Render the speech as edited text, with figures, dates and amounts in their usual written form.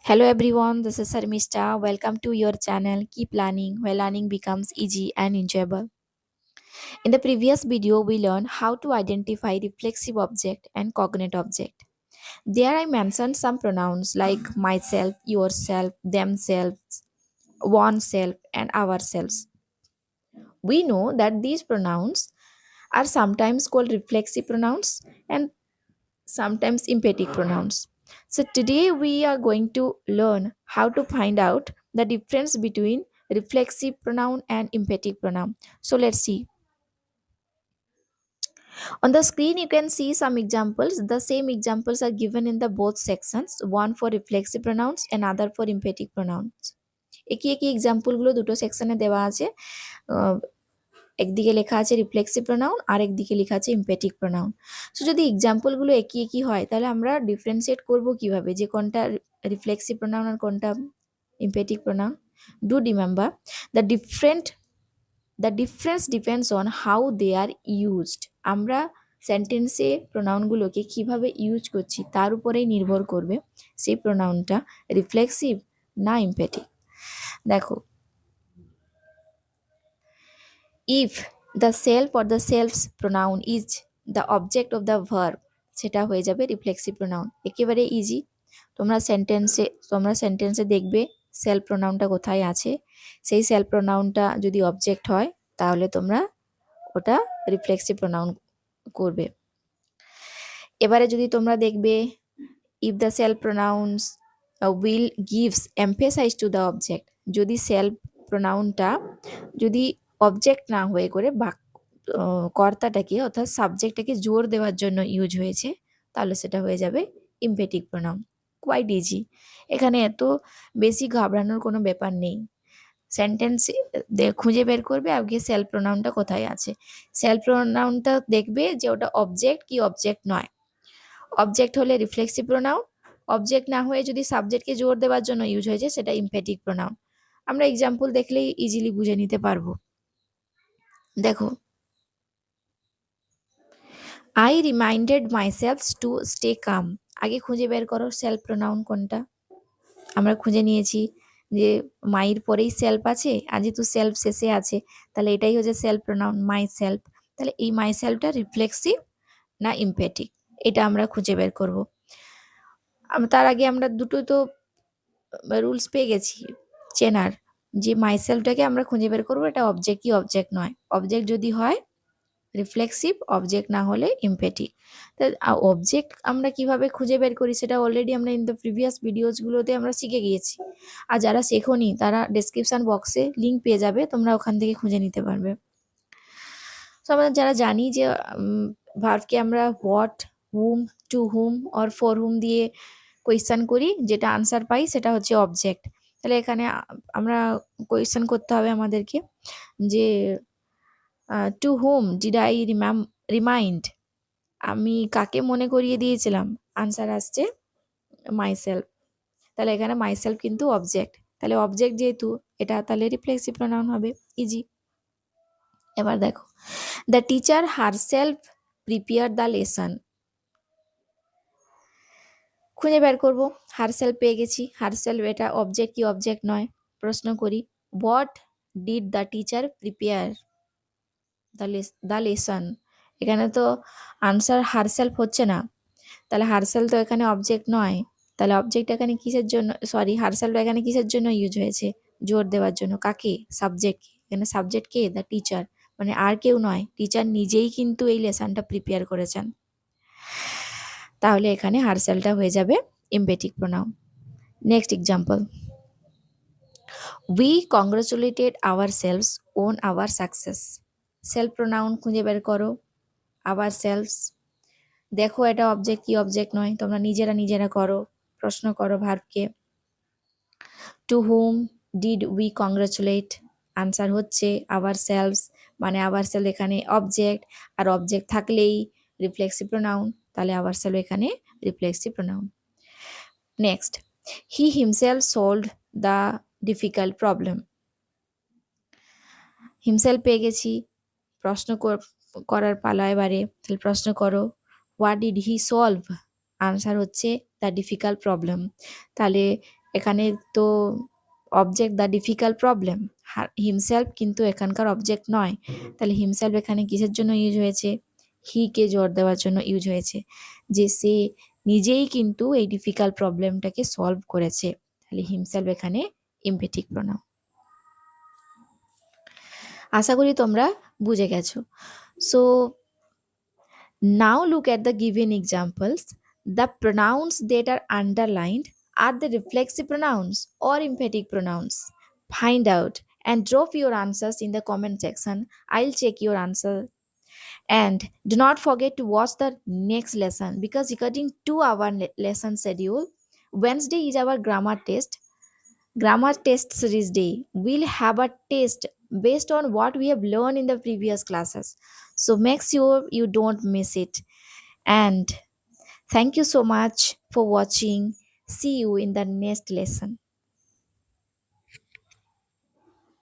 Hello everyone, this is Sarmishta. Welcome to your channel. Keep learning where learning becomes easy and enjoyable. In the previous video, we learned how to identify reflexive object and cognate object. There I mentioned some pronouns like myself, yourself, themselves, oneself, and ourselves. We know that these pronouns are sometimes called reflexive pronouns and sometimes emphatic pronouns. So today we are going to learn how to find out the difference between reflexive pronoun and emphatic pronoun. So let's see. On the screen you can see some examples. The same examples are given in the both sections, one for reflexive pronouns and other for emphatic pronouns. একই একই এক্সাম্পলগুলো দুটো সেকশনে দেওয়া আছে। একদিকে লেখা আছে reflexive pronoun আর একদিকে লেখা আছে এমপ্যাথিক প্রোনাউন। সো যদি এক্সাম্পলগুলো একই একই হয় তাহলে আমরা ডিফারেন্সিয়েট করব কিভাবে যে কোনটা রিফ্লেক্সিভ প্রোনাউন আর কোনটা empathic pronoun? Do remember the difference depends on how they are used. আমরা সেন্টেন্সে প্রোনাউনগুলোকে কিভাবে ইউজ করছি তার উপরেই নির্ভর করবে সেই প্রোনাউনটা রিফ্লেক্সিভ না এমপ্যাথিক। দেখো, if the self or the self's pronoun is the object of the verb, সেটা হয়ে যাবে রিফ্লেক্সিভ প্রোনাউন। একেবারে ইজি। তোমরা সেন্টেন্সে দেখবে সেলফ প্রোনাউনটা কোথায় আছে। সেই সেলফ প্রোনাউনটা যদি অবজেক্ট হয় তাহলে তোমরা ওটা রিফ্লেক্সিভ প্রোনাউন করবে। এবারে যদি তোমরা দেখবে if the self pronouns will gives emphasize to the object, যদি সেলফ প্রোনাউনটা যদি অবজেক্ট না হয়ে করে কর্তাটাকে অর্থাৎ সাবজেক্টটাকে জোর দেওয়ার জন্য ইউজ হয়েছে তাহলে সেটা হয়ে যাবে ইমপেটিক প্রোনাউন। Quite easy. এখানে এত বেশি ঘাবড়ানোর কোনো ব্যাপার নেই। সেন্টেন্স খুঁজে বের করবে আগে সেলফ প্রোনাউনটা কোথায় আছে। সেলফ প্রোনাউনটা দেখবে যে ওটা অবজেক্ট কি অবজেক্ট নয়। অবজেক্ট হলে রিফ্লেক্সিভ প্রোনাউন, অবজেক্ট না হয়ে যদি সাবজেক্টকে জোর দেওয়ার জন্য ইউজ হয়েছে সেটা ইমপেটিক প্রোনাউন। আমরা এক্সাম্পল দেখলেই ইজিলি বুঝে নিতে পারবো। দেখো, I reminded myself to stay calm. আগে খুঁজে বের করো সেলফ প্রোনাউন কোনটা। আমরা খুঁজে নিয়েছি যে মাইর পরেই সেলফ আছে, আর যেহেতু সেলফ শেষে আছে তাহলে এটাই হচ্ছে সেলফ প্রোনাউন মাই সেলফ। তাহলে এই মাই সেলফটা রিফ্লেক্সিভ না ইমপ্যাথিক এটা আমরা খুঁজে বের করব। তার আগে আমরা দুটো তো রুলস পেয়ে গেছি চেনার, যে মাই সেলফটাকে আমরা খুঁজে বের করবো এটা অবজেক্ট কি অবজেক্ট নয়। অবজেক্ট যদি হয় রিফ্লেক্সিভ, অবজেক্ট না হলে এমপ্যাথিক। তা অবজেক্ট আমরা কিভাবে খুঁজে বের করি সেটা অলরেডি আমরা ইন দ্য প্রিভিয়াস ভিডিওসগুলোতে আমরা শিখে গিয়েছি। আর যারা শেখোনি তারা ডেসক্রিপশন বক্সে লিঙ্ক পেয়ে যাবে, তোমরা ওখান থেকে খুঁজে নিতে পারবে। তো আমরা যারা জানি যে ভার্বকে আমরা what, whom, to whom or for whom দিয়ে কোয়েশ্চেন করি, যেটা আনসার পাই সেটা হচ্ছে অবজেক্ট। তাহলে এখানে আমরা কোয়েশ্চেন করতে হবে আমাদেরকে যে to whom did I remind, আমি কাকে মনে করিয়ে দিয়েছিলাম। আনসার আসছে মাইসেলফ। তাহলে এখানে মাইসেলফ কিন্তু অবজেক্ট, তাহলে অবজেক্ট যেহেতু এটা তাহলে রিফ্লেক্সিভ প্রোনাউন হবে। ইজি। এবার দেখো, the teacher herself prepare the lesson. খুঁজে বের করবো। হারসেলফ পেয়ে গেছি, হারসেলফ এটা অবজেক্ট কি অবজেক্ট নয়। প্রশ্ন করি, what did the teacher prepare the lesson. এখানে তো আনসার হারসেলফ হচ্ছে না, তাহলে হারসেল তো এখানে অবজেক্ট নয়। তাহলে অবজেক্ট এখানে কিসের জন্য, সরি হারসেলটা এখানে কিসের জন্য ইউজ হয়েছে, জোর দেওয়ার জন্য। কাকে? সাবজেক্ট। এখানে সাবজেক্ট কে? দ্য টিচার, মানে আর কেউ নয়, টিচার নিজেই কিন্তু এই লেসনটা প্রিপেয়ার করেছেন। তাহলে এখানে হারসেলটা হয়ে যাবে empathic pronoun. Next example, we congratulated ourselves on our success. Self pronoun খুঁজে বের করো। আওয়ার সেলভস, দেখো এটা অবজেক্ট কি অবজেক্ট নয়, তোমরা নিজেরা করো, প্রশ্ন করো ভার্বকে। To whom did we congratulate, answer হচ্ছে আওয়ার সেলভস, মানে আওয়ার সেলফ এখানে অবজেক্ট, আর অবজেক্ট থাকলেই রিফ্লেক্সিভ প্রোনাউন, তাহলে আওয়ার সেলফ এখানে reflexive pronoun. Next, he himself solved the difficult problem. Himself পেয়ে গেছি, প্রশ্ন করার পালা এবারে। তাহলে প্রশ্ন করো, what did he solve, answer হচ্ছে দ্য ডিফিকাল্ট প্রবলেম। তাহলে এখানে তো object the difficult problem, himself কিন্তু এখানকার অবজেক্ট নয়। তাহলে হিমসেলফ এখানে কিসের জন্য ইউজ হয়েছে? হি কে জোর দেওয়ার জন্য ইউজ হয়েছে, যে সে নিজেই কিন্তু এই ডিফিকাল্ট প্রবলেমটাকে সলভ করেছে। তাহলে হিমসেলফ এখানে ইমপেটিক প্রোনাউন। আশা করি তোমরা বুঝে গেছো। So now look at the given examples. The pronouns that are underlined are the reflexive pronouns or emphatic pronouns. Find out and drop your answers in the comment section. I'll check your answer. And do not forget to watch the next lesson, because according to our lesson schedule, Wednesday is our grammar test series day. We'll have a test based on what we have learned in the previous classes. So make sure you don't miss it. And thank you so much for watching. See you in the next lesson.